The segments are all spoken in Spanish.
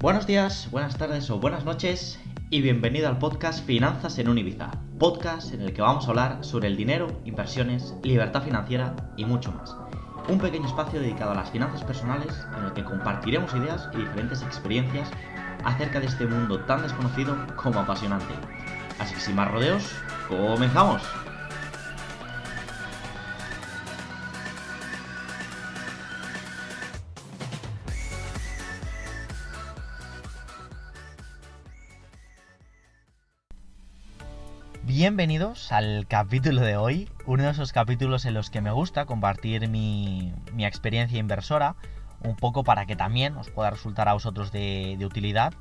Buenos días, buenas tardes o buenas noches y bienvenido al podcast Finanzas en un Ibiza, podcast en el que vamos a hablar sobre el dinero, inversiones, libertad financiera y mucho más. Un pequeño espacio dedicado a las finanzas personales en el que compartiremos ideas y diferentes experiencias acerca de este mundo tan desconocido como apasionante. Así que sin más rodeos, ¡comenzamos! Bienvenidos al capítulo de hoy, uno de esos capítulos en los que me gusta compartir mi experiencia inversora, un poco para que también os pueda resultar a vosotros de utilidad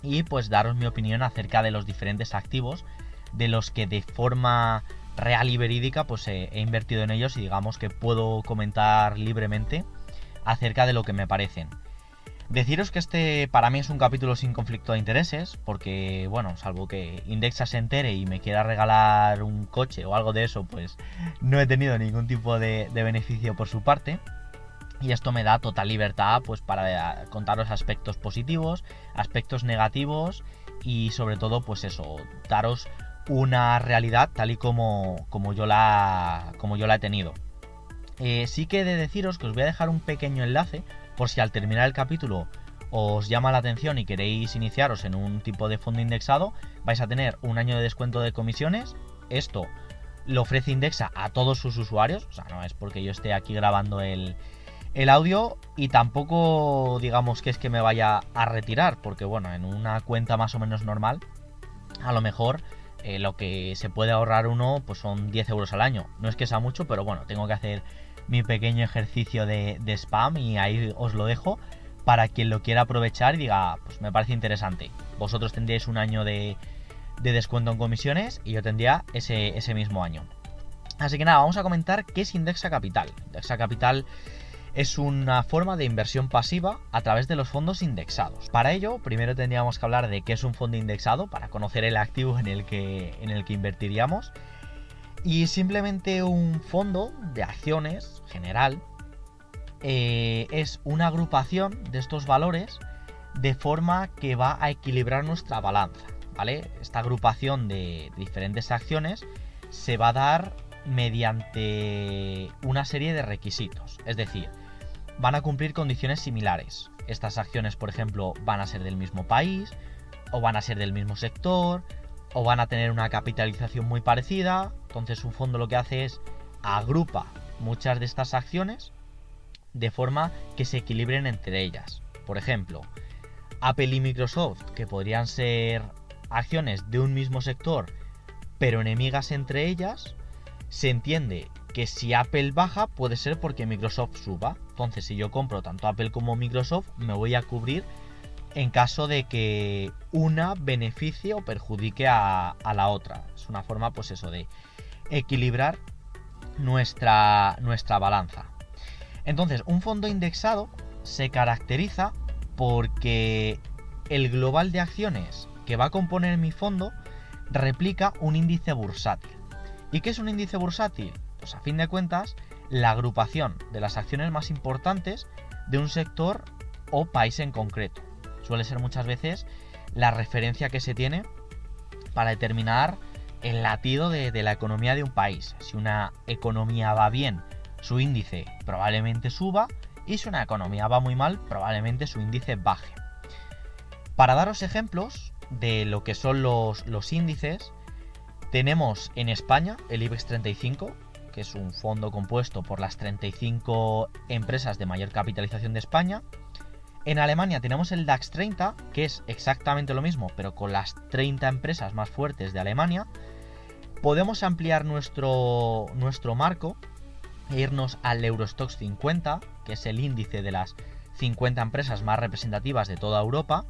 y pues daros mi opinión acerca de los diferentes activos de los que de forma real y verídica pues he invertido en ellos y digamos que puedo comentar libremente acerca de lo que me parecen. Deciros que este para mí es un capítulo sin conflicto de intereses, porque, bueno, salvo que Indexa se entere y me quiera regalar un coche o algo de eso, pues no he tenido ningún tipo de beneficio por su parte. Y esto me da total libertad pues para contaros aspectos positivos, aspectos negativos y sobre todo pues eso, daros una realidad tal y como yo la he tenido. Sí que he de deciros que os voy a dejar un pequeño enlace por si al terminar el capítulo os llama la atención y queréis iniciaros en un tipo de fondo indexado, vais a tener un año de descuento de comisiones. Esto lo ofrece Indexa a todos sus usuarios, o sea, no es porque yo esté aquí grabando el audio y tampoco digamos que es que me vaya a retirar, porque bueno, en una cuenta más o menos normal, a lo mejor lo que se puede ahorrar uno pues son 10 euros al año. No es que sea mucho, pero bueno, tengo que hacer mi pequeño ejercicio de spam y ahí os lo dejo para quien lo quiera aprovechar y diga, pues me parece interesante. Vosotros tendríais un año de descuento en comisiones y yo tendría ese mismo año. Así que nada, vamos a comentar qué es Indexa Capital. Indexa Capital es una forma de inversión pasiva a través de los fondos indexados. Para ello, primero tendríamos que hablar de qué es un fondo indexado para conocer el activo en el que invertiríamos. Y simplemente un fondo de acciones general es una agrupación de estos valores de forma que va a equilibrar nuestra balanza, ¿vale? Esta agrupación de diferentes acciones se va a dar mediante una serie de requisitos, es decir, van a cumplir condiciones similares. Estas acciones, por ejemplo, van a ser del mismo país, o van a ser del mismo sector, o van a tener una capitalización muy parecida. Entonces un fondo lo que hace es agrupa muchas de estas acciones de forma que se equilibren entre ellas. Por ejemplo, Apple y Microsoft, que podrían ser acciones de un mismo sector pero enemigas entre ellas, se entiende que si Apple baja puede ser porque Microsoft suba. Entonces si yo compro tanto Apple como Microsoft me voy a cubrir en caso de que una beneficie o perjudique a la otra. Es una forma pues eso de equilibrar nuestra balanza. Entonces un fondo indexado se caracteriza porque el global de acciones que va a componer mi fondo replica un índice bursátil. ¿Y qué es un índice bursátil? Pues a fin de cuentas, la agrupación de las acciones más importantes de un sector o país en concreto. Suele ser muchas veces la referencia que se tiene para determinar el latido de la economía de un país. Si una economía va bien, su índice probablemente suba, y si una economía va muy mal, probablemente su índice baje. Para daros ejemplos de lo que son los índices, tenemos en España el IBEX 35, que es un fondo compuesto por las 35 empresas de mayor capitalización de España. En Alemania tenemos el DAX 30, que es exactamente lo mismo, pero con las 30 empresas más fuertes de Alemania. Podemos ampliar nuestro marco e irnos al Eurostoxx 50, que es el índice de las 50 empresas más representativas de toda Europa.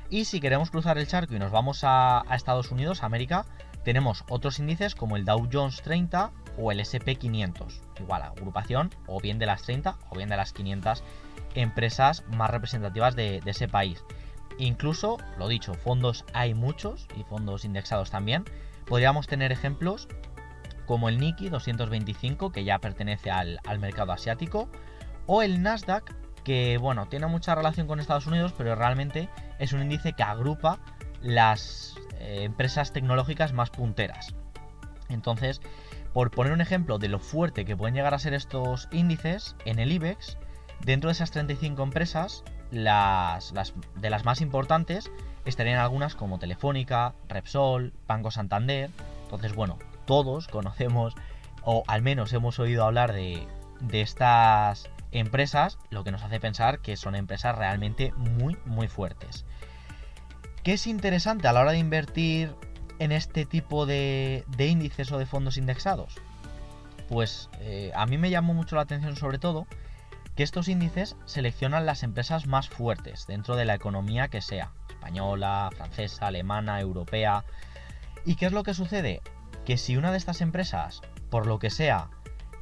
Y si queremos cruzar el charco y nos vamos a Estados Unidos, a América, tenemos otros índices como el Dow Jones 30 o el S&P 500. Igual, agrupación o bien de las 30 o bien de las 500 empresas más representativas de ese país. Incluso, lo dicho, fondos hay muchos y fondos indexados también. Podríamos tener ejemplos como el Nikkei 225, que ya pertenece al mercado asiático, o el Nasdaq, que, bueno, tiene mucha relación con Estados Unidos, pero realmente es un índice que agrupa las empresas tecnológicas más punteras. Entonces, por poner un ejemplo de lo fuerte que pueden llegar a ser estos índices, en el IBEX, dentro de esas 35 empresas, de las más importantes estarían algunas como Telefónica, Repsol, Banco Santander. Entonces, bueno, todos conocemos, o al menos hemos oído hablar de estas empresas, lo que nos hace pensar que son empresas realmente muy, muy fuertes. ¿Qué es interesante a la hora de invertir en este tipo de índices o de fondos indexados? Pues a mí me llamó mucho la atención sobre todo que estos índices seleccionan las empresas más fuertes dentro de la economía que sea, española, francesa, alemana, europea. ¿Y qué es lo que sucede? Que si una de estas empresas, por lo que sea,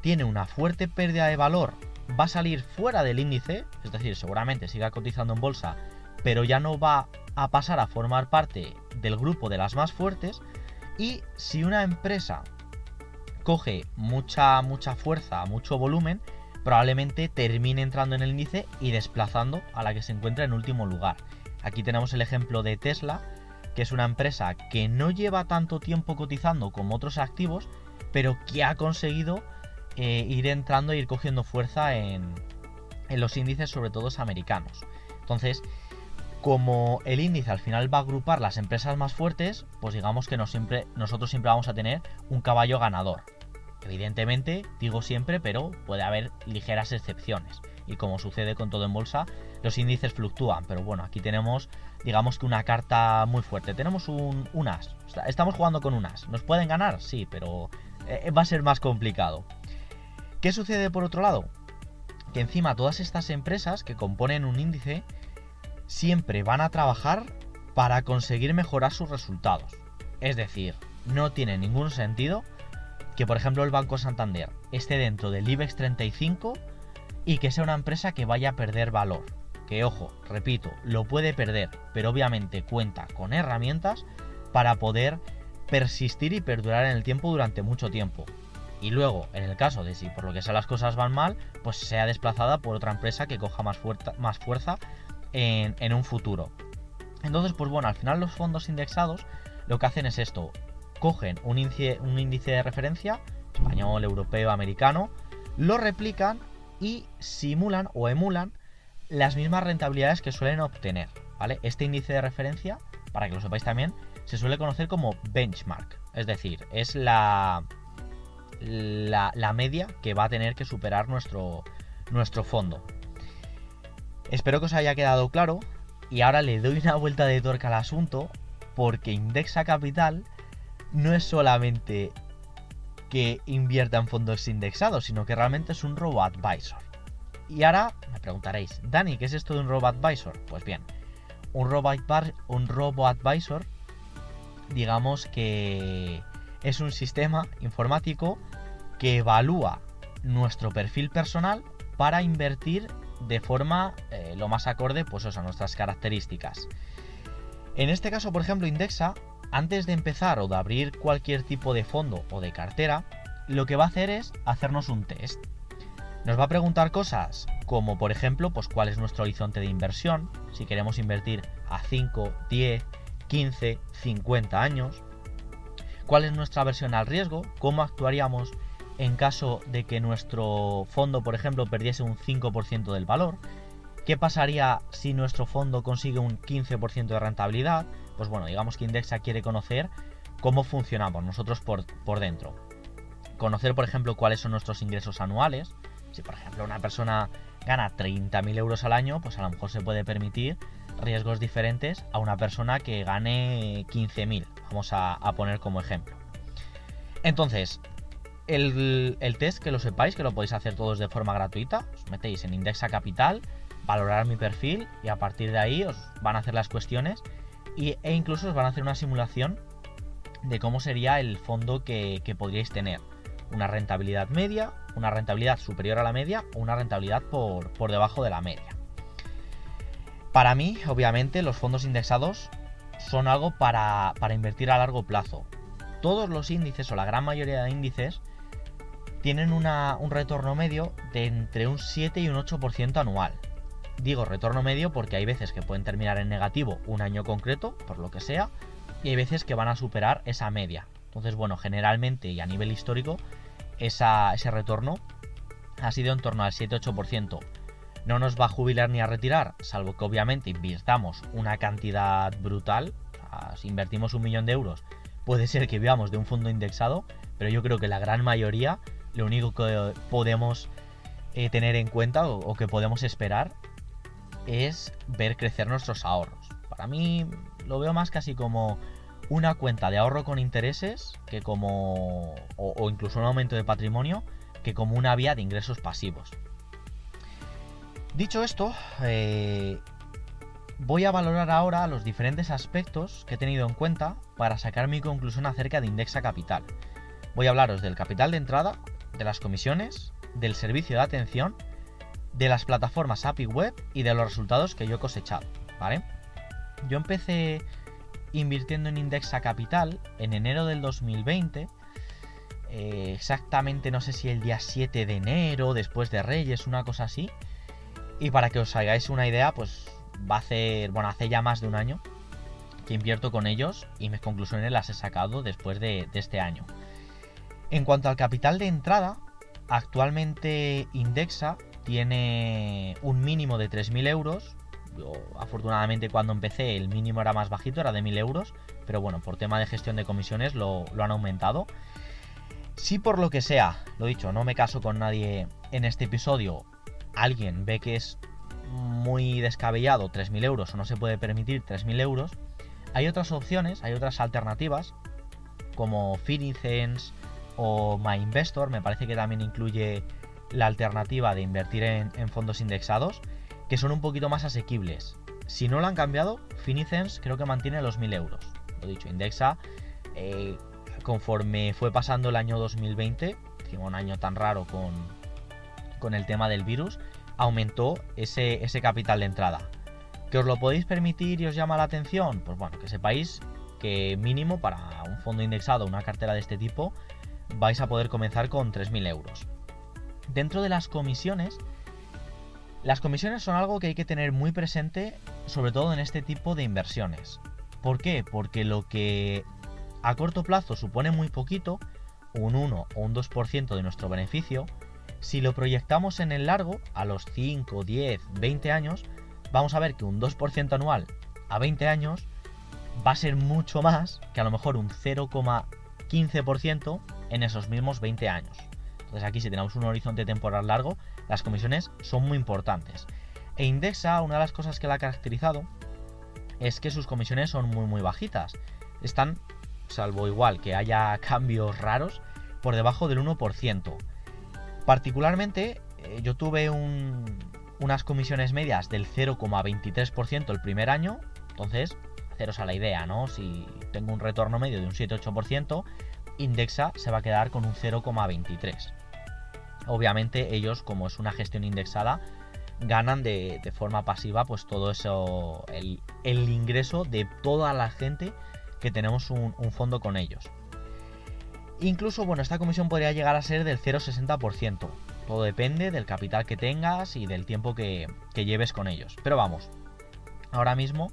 tiene una fuerte pérdida de valor, va a salir fuera del índice, es decir, seguramente siga cotizando en bolsa, pero ya no va a pasar a formar parte del grupo de las más fuertes. Y si una empresa coge mucha fuerza, mucho volumen, probablemente termine entrando en el índice y desplazando a la que se encuentra en último lugar. Aquí tenemos el ejemplo de Tesla, que es una empresa que no lleva tanto tiempo cotizando como otros activos, pero que ha conseguido ir entrando e ir cogiendo fuerza en los índices, sobre todo americanos. Entonces, como el índice al final va a agrupar las empresas más fuertes, pues digamos que nosotros siempre vamos a tener un caballo ganador. Evidentemente, digo siempre, pero puede haber ligeras excepciones. Y como sucede con todo en bolsa, los índices fluctúan. Pero bueno, aquí tenemos, digamos que una carta muy fuerte. Tenemos un as. Estamos jugando con un as. ¿Nos pueden ganar? Sí, pero va a ser más complicado. ¿Qué sucede por otro lado? Que encima todas estas empresas que componen un índice siempre van a trabajar para conseguir mejorar sus resultados. Es decir, no tiene ningún sentido que, por ejemplo, el Banco Santander esté dentro del IBEX 35 y que sea una empresa que vaya a perder valor. Que, ojo, repito, lo puede perder, pero obviamente cuenta con herramientas para poder persistir y perdurar en el tiempo durante mucho tiempo. Y luego, en el caso de si por lo que sea las cosas van mal, pues sea desplazada por otra empresa que coja más fuerza en un futuro. Entonces, pues bueno, al final los fondos indexados lo que hacen es esto: cogen un índice de referencia, español, europeo, americano, lo replican y simulan o emulan las mismas rentabilidades que suelen obtener, ¿vale? Este índice de referencia, para que lo sepáis también, se suele conocer como benchmark, es decir, es la media que va a tener que superar nuestro fondo. Espero que os haya quedado claro, y ahora le doy una vuelta de tuerca al asunto, porque Indexa Capital no es solamente que invierta en fondos indexados, sino que realmente es un robo-advisor. Y ahora me preguntaréis, Dani, ¿qué es esto de un robo-advisor? Pues bien, un robo-advisor, digamos que es un sistema informático que evalúa nuestro perfil personal para invertir de forma lo más acorde, pues eso, a nuestras características. En este caso, por ejemplo, Indexa, antes de empezar o de abrir cualquier tipo de fondo o de cartera, lo que va a hacer es hacernos un test. Nos va a preguntar cosas como, por ejemplo, pues cuál es nuestro horizonte de inversión, si queremos invertir a 5, 10, 15, 50 años, cuál es nuestra aversión al riesgo, cómo actuaríamos en caso de que nuestro fondo, por ejemplo, perdiese un 5% del valor, qué pasaría si nuestro fondo consigue un 15% de rentabilidad. Pues bueno, digamos que Indexa quiere conocer cómo funcionamos nosotros por dentro. Conocer, por ejemplo, cuáles son nuestros ingresos anuales. Si, por ejemplo, una persona gana 30.000 euros al año, pues a lo mejor se puede permitir riesgos diferentes a una persona que gane 15.000. Vamos a poner como ejemplo. Entonces, el test, que lo sepáis, que lo podéis hacer todos de forma gratuita. Os metéis en Indexa Capital, valorar mi perfil, y a partir de ahí os van a hacer las cuestiones e incluso os van a hacer una simulación de cómo sería el fondo que podríais tener. Una rentabilidad media, una rentabilidad superior a la media o una rentabilidad por debajo de la media. Para mí, obviamente, los fondos indexados son algo para invertir a largo plazo. Todos los índices, o la gran mayoría de índices, tienen un retorno medio de entre un 7 y un 8% anual. Digo retorno medio porque hay veces que pueden terminar en negativo un año concreto, por lo que sea, y hay veces que van a superar esa media. Entonces, bueno, generalmente y a nivel histórico, ese retorno ha sido en torno al 7-8%. No nos va a jubilar ni a retirar, salvo que obviamente invirtamos una cantidad brutal. Si invertimos 1.000.000 de euros, puede ser que vivamos de un fondo indexado, pero yo creo que la gran mayoría, lo único que podemos tener en cuenta o que podemos esperar es ver crecer nuestros ahorros. Para mí lo veo más casi como una cuenta de ahorro con intereses que como o incluso un aumento de patrimonio que como una vía de ingresos pasivos. Dicho esto, voy a valorar ahora los diferentes aspectos que he tenido en cuenta para sacar mi conclusión acerca de Indexa Capital. Voy a hablaros del capital de entrada, de las comisiones, del servicio de atención, de las plataformas API web y de los resultados que yo he cosechado, ¿vale? Yo empecé invirtiendo en Indexa Capital en enero del 2020, exactamente no sé si el día 7 de enero, después de Reyes, una cosa así. Y para que os hagáis una idea, pues hace ya más de un año que invierto con ellos y mis conclusiones las he sacado después de este año. En cuanto al capital de entrada, actualmente Indexa tiene un mínimo de 3.000 euros. Yo, afortunadamente, cuando empecé el mínimo era más bajito, era de 1.000 euros, pero bueno, por tema de gestión de comisiones lo han aumentado. Si por lo que sea, lo dicho, no me caso con nadie en este episodio, alguien ve que es muy descabellado 3.000 euros o no se puede permitir 3.000 euros, hay otras opciones, hay otras alternativas como Finicens o MyInvestor. Me parece que también incluye la alternativa de invertir en fondos indexados, que son un poquito más asequibles. Si no lo han cambiado, Finicens creo que mantiene los 1.000 euros. Lo dicho, Indexa, conforme fue pasando el año 2020, un año tan raro con el tema del virus, aumentó ese capital de entrada. ¿Que os lo podéis permitir y os llama la atención? Pues bueno, que sepáis que mínimo para un fondo indexado, una cartera de este tipo, vais a poder comenzar con 3.000 euros. Dentro de las comisiones son algo que hay que tener muy presente, sobre todo en este tipo de inversiones. ¿Por qué? Porque lo que a corto plazo supone muy poquito, un 1 o un 2% de nuestro beneficio, si lo proyectamos en el largo, a los 5, 10, 20 años, vamos a ver que un 2% anual a 20 años va a ser mucho más que a lo mejor un 0,15% en esos mismos 20 años. Entonces aquí, si tenemos un horizonte temporal largo, las comisiones son muy importantes. E Indexa, una de las cosas que la ha caracterizado es que sus comisiones son muy muy bajitas. Están, salvo igual que haya cambios raros, por debajo del 1%. Particularmente, yo tuve unas comisiones medias del 0,23% el primer año. Entonces, haceros a la idea, ¿no? Si tengo un retorno medio de un 7-8%, Indexa se va a quedar con un 0,23%. Obviamente ellos, como es una gestión indexada, ganan de forma pasiva pues todo eso, el ingreso de toda la gente que tenemos un fondo con ellos. Incluso, bueno, esta comisión podría llegar a ser del 0,60%. Todo depende del capital que tengas y del tiempo que lleves con ellos. Pero vamos, ahora mismo,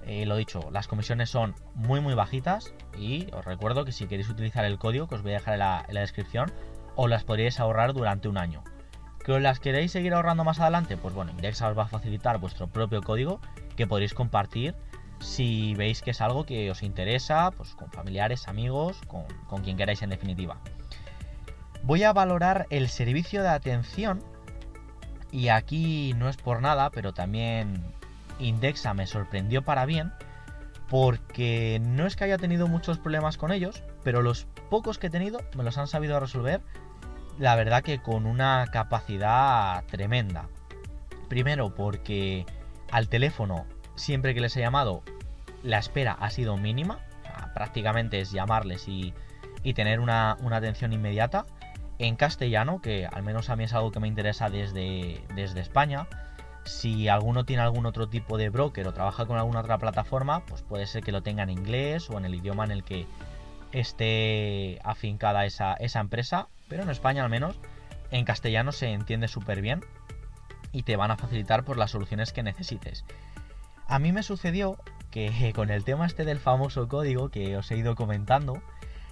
lo dicho, las comisiones son muy muy bajitas y os recuerdo que si queréis utilizar el código que os voy a dejar en la descripción, os las podríais ahorrar durante un año. ¿Que os las queréis seguir ahorrando más adelante? Pues bueno, Indexa os va a facilitar vuestro propio código que podréis compartir si veis que es algo que os interesa, pues con familiares, amigos, con quien queráis en definitiva. Voy a valorar el servicio de atención y aquí no es por nada, pero también Indexa me sorprendió para bien, porque no es que haya tenido muchos problemas con ellos, pero los pocos que he tenido me los han sabido resolver, la verdad que con una capacidad tremenda. Primero porque al teléfono, siempre que les he llamado, la espera ha sido mínima, prácticamente es llamarles y tener una atención inmediata en castellano, que al menos a mí es algo que me interesa desde España. Si alguno tiene algún otro tipo de broker o trabaja con alguna otra plataforma, pues puede ser que lo tenga en inglés o en el idioma en el que esté afincada esa empresa, pero en España al menos en castellano se entiende súper bien. y te van a facilitar por las soluciones que necesites. A mí me sucedió que con el tema este del famoso código que os he ido comentando,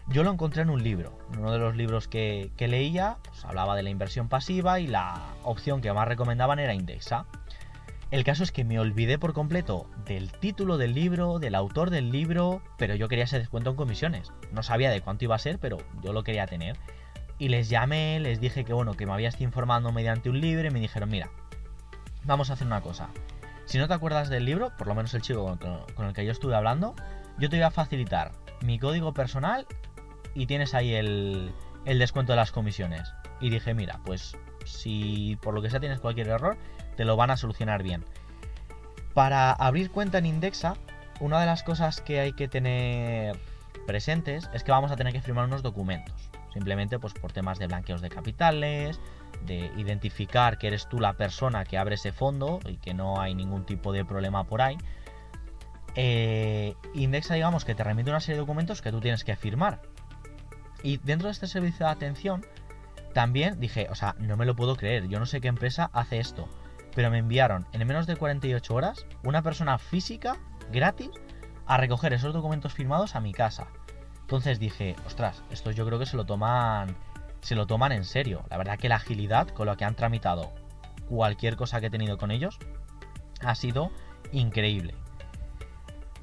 yo lo encontré en un libro. Uno de los libros que leía pues, hablaba de la inversión pasiva y la opción que más recomendaban era Indexa. El caso es que me olvidé por completo del título del libro, del autor del libro, pero yo quería ese descuento en comisiones. No sabía de cuánto iba a ser, pero yo lo quería tener. Y les llamé, les dije que bueno, que me había estado informando mediante un libro y me dijeron, mira, vamos a hacer una cosa. Si no te acuerdas del libro, por lo menos el chico con el que yo estuve hablando, yo te voy a facilitar mi código personal y tienes ahí el descuento de las comisiones. Y dije, mira, pues si por lo que sea tienes cualquier error, te lo van a solucionar bien. Para abrir cuenta en Indexa, una de las cosas que hay que tener presentes es que vamos a tener que firmar unos documentos. Simplemente pues por temas de blanqueos de capitales, de identificar que eres tú la persona que abre ese fondo y que no hay ningún tipo de problema por ahí. Indexa, digamos, que te remite una serie de documentos que tú tienes que firmar. Y dentro de este servicio de atención, también dije, o sea, no me lo puedo creer, yo no sé qué empresa hace esto, pero me enviaron en menos de 48 horas una persona física, gratis, a recoger esos documentos firmados a mi casa. Entonces dije, ostras, estos yo creo que se lo toman en serio. La verdad que la agilidad con la que han tramitado cualquier cosa que he tenido con ellos ha sido increíble.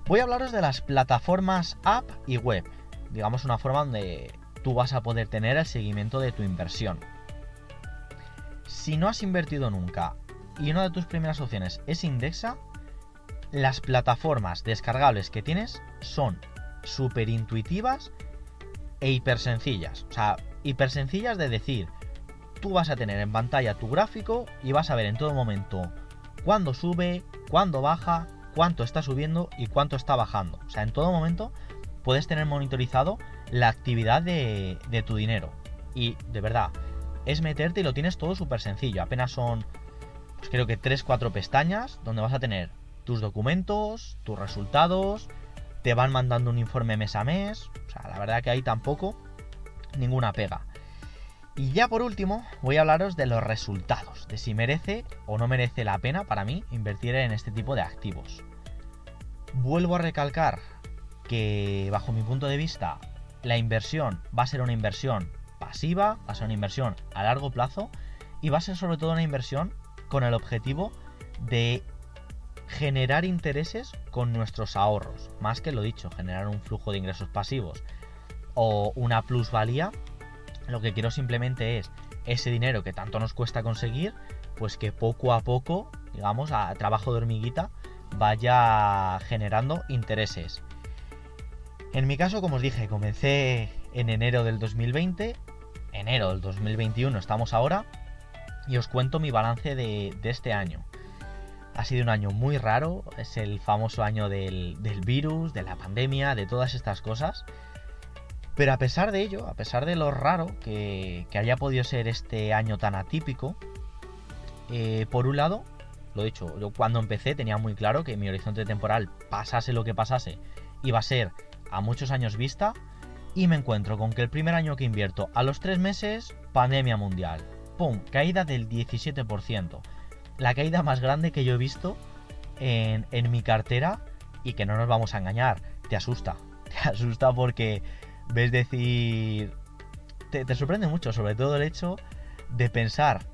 Voy a hablaros de las plataformas app y web. Digamos una forma donde tú vas a poder tener el seguimiento de tu inversión. Si no has invertido nunca y una de tus primeras opciones es Indexa, las plataformas descargables que tienes son súper intuitivas e hiper sencillas. O sea, hiper sencillas de decir, tú vas a tener en pantalla tu gráfico y vas a ver en todo momento cuándo sube, cuándo baja, cuánto está subiendo y cuánto está bajando. O sea, en todo momento puedes tener monitorizado la actividad de tu dinero. Y de verdad, es meterte y lo tienes todo súper sencillo. Apenas son, pues creo que 3-4 pestañas donde vas a tener tus documentos, tus resultados, te van mandando un informe mes a mes. O sea, la verdad que ahí tampoco ninguna pega. Y ya por último voy a hablaros de los resultados, de si merece o no merece la pena para mí invertir en este tipo de activos. Vuelvo a recalcar que bajo mi punto de vista la inversión va a ser una inversión pasiva, va a ser una inversión a largo plazo y va a ser sobre todo una inversión con el objetivo de generar intereses con nuestros ahorros, más que lo dicho, generar un flujo de ingresos pasivos o una plusvalía. Lo que quiero simplemente es ese dinero que tanto nos cuesta conseguir, pues que poco a poco, digamos, a trabajo de hormiguita, vaya generando intereses. En mi caso, como os dije, comencé en enero del 2020, enero del 2021 estamos ahora, y os cuento mi balance de este año. Ha sido un año muy raro, es el famoso año del virus, de la pandemia, de todas estas cosas. Pero a pesar de ello, a pesar de lo raro que haya podido ser este año tan atípico, por un lado, lo dicho, yo cuando empecé tenía muy claro que mi horizonte temporal, pasase lo que pasase, iba a ser a muchos años vista, y me encuentro con que el primer año que invierto, a los 3 meses, pandemia mundial. ¡Pum! Caída del 17%. La caída más grande que yo he visto en mi cartera, y que no nos vamos a engañar, te asusta porque ves decir, te sorprende mucho, sobre todo el hecho de pensar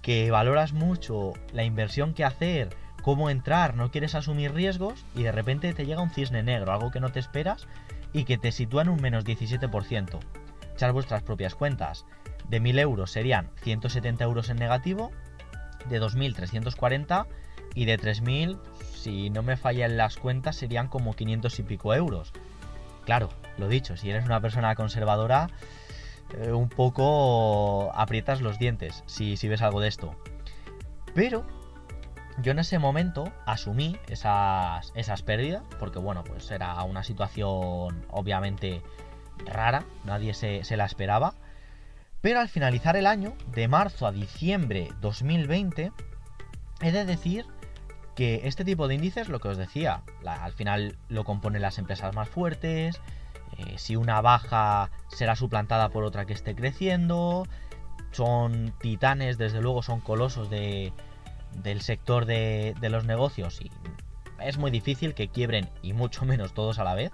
que valoras mucho la inversión que hacer, cómo entrar, no quieres asumir riesgos y de repente te llega un cisne negro, algo que no te esperas y que te sitúa en un menos 17%. Echar vuestras propias cuentas. De 1.000 euros serían 170 euros en negativo, de 2.000 340 y de 3.000, si no me fallan las cuentas, serían como 500 y pico euros. Claro, lo dicho, si eres una persona conservadora, un poco aprietas los dientes si ves algo de esto. Pero yo en ese momento asumí esas pérdidas, porque bueno, pues era una situación obviamente rara, nadie se la esperaba. Pero al finalizar el año, de marzo a diciembre 2020, he de decir que este tipo de índices, lo que os decía, al final lo componen las empresas más fuertes, si una baja será suplantada por otra que esté creciendo, son titanes, desde luego son colosos de del sector de los negocios y es muy difícil que quiebren y mucho menos todos a la vez.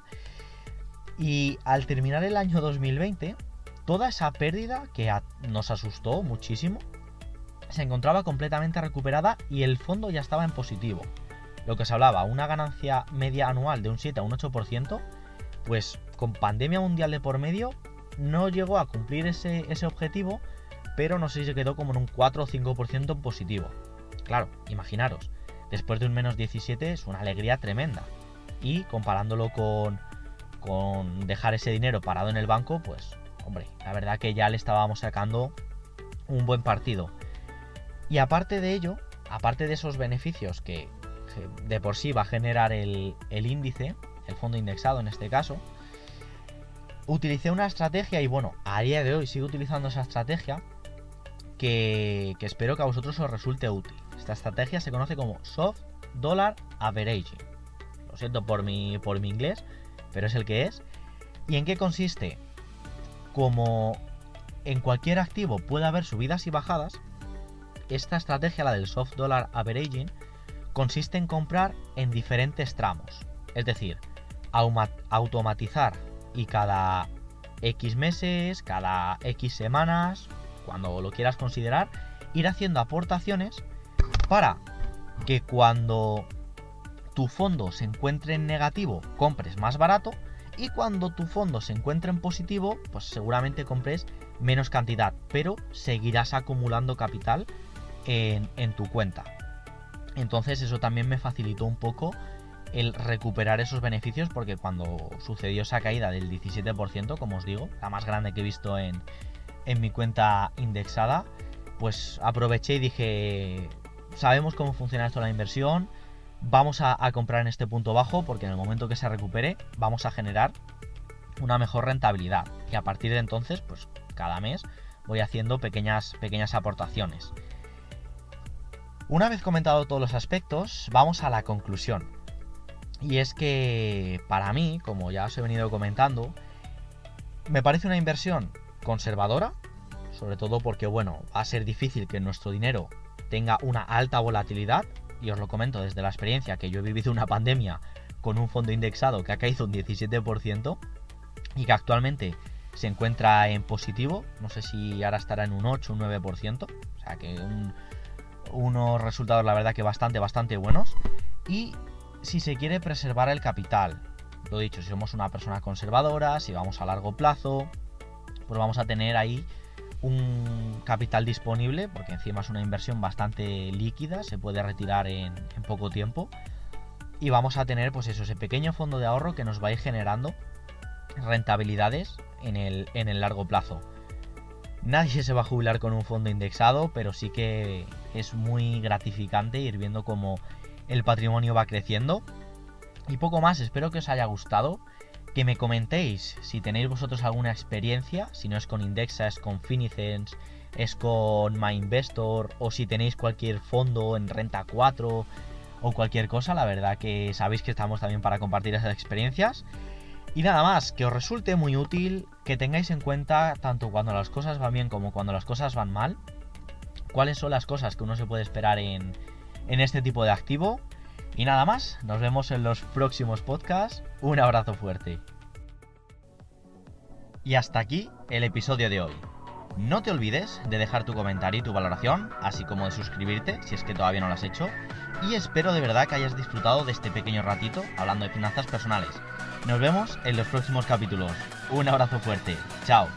Y al terminar el año 2020, toda esa pérdida que nos asustó muchísimo se encontraba completamente recuperada y el fondo ya estaba en positivo. Lo que os hablaba, una ganancia media anual de un 7 a un 8%, pues con pandemia mundial de por medio no llegó a cumplir ese objetivo, pero no sé si se quedó como en un 4 o 5% en positivo. Claro, imaginaros, después de un menos 17 es una alegría tremenda. Y comparándolo con dejar ese dinero parado en el banco, pues hombre, la verdad que ya le estábamos sacando un buen partido. Y aparte de ello, aparte de esos beneficios que de por sí va a generar el índice, el fondo indexado en este caso, utilicé una estrategia y bueno, a día de hoy sigo utilizando esa estrategia que espero que a vosotros os resulte útil. Esta estrategia se conoce como Soft Dollar Averaging. Lo siento por mi inglés, pero es el que es. ¿Y en qué consiste? Como en cualquier activo puede haber subidas y bajadas, esta estrategia, la del Soft Dollar Averaging, consiste en comprar en diferentes tramos. Es decir, automatizar y cada X meses, cada X semanas, cuando lo quieras considerar, ir haciendo aportaciones para que cuando tu fondo se encuentre en negativo compres más barato y cuando tu fondo se encuentre en positivo pues seguramente compres menos cantidad, pero seguirás acumulando capital en tu cuenta. Entonces eso también me facilitó un poco el recuperar esos beneficios, porque cuando sucedió esa caída del 17%, como os digo, la más grande que he visto en mi cuenta indexada, pues aproveché y dije, sabemos cómo funciona esto de la inversión, vamos a comprar en este punto bajo porque en el momento que se recupere vamos a generar una mejor rentabilidad. Y a partir de entonces, pues cada mes voy haciendo pequeñas aportaciones. Una vez comentado todos los aspectos, vamos a la conclusión. Y es que para mí, como ya os he venido comentando, me parece una inversión conservadora, sobre todo porque, bueno, va a ser difícil que nuestro dinero tenga una alta volatilidad, y os lo comento desde la experiencia que yo he vivido una pandemia con un fondo indexado que ha caído un 17% y que actualmente se encuentra en positivo, no sé si ahora estará en un 8 o un 9%, o sea que unos resultados la verdad que bastante buenos. Y si se quiere preservar el capital, lo dicho, si somos una persona conservadora, si vamos a largo plazo, pues vamos a tener ahí un capital disponible, porque encima es una inversión bastante líquida, se puede retirar en poco tiempo, y vamos a tener pues eso, ese pequeño fondo de ahorro que nos va a ir generando rentabilidades en el largo plazo. Nadie se va a jubilar con un fondo indexado, pero sí que es muy gratificante ir viendo cómo el patrimonio va creciendo. Y poco más, espero que os haya gustado, que me comentéis si tenéis vosotros alguna experiencia, si no es con Indexa, es con Finicens, es con MyInvestor, o si tenéis cualquier fondo en Renta 4 o cualquier cosa. La verdad que sabéis que estamos también para compartir esas experiencias. Y nada más, que os resulte muy útil, que tengáis en cuenta tanto cuando las cosas van bien como cuando las cosas van mal, cuáles son las cosas que uno se puede esperar en este tipo de activo. Y nada más, nos vemos en los próximos podcasts. Un abrazo fuerte. Y hasta aquí el episodio de hoy. No te olvides de dejar tu comentario y tu valoración, así como de suscribirte si es que todavía no lo has hecho. Y espero de verdad que hayas disfrutado de este pequeño ratito hablando de finanzas personales. Nos vemos en los próximos capítulos. Un abrazo fuerte. Chao.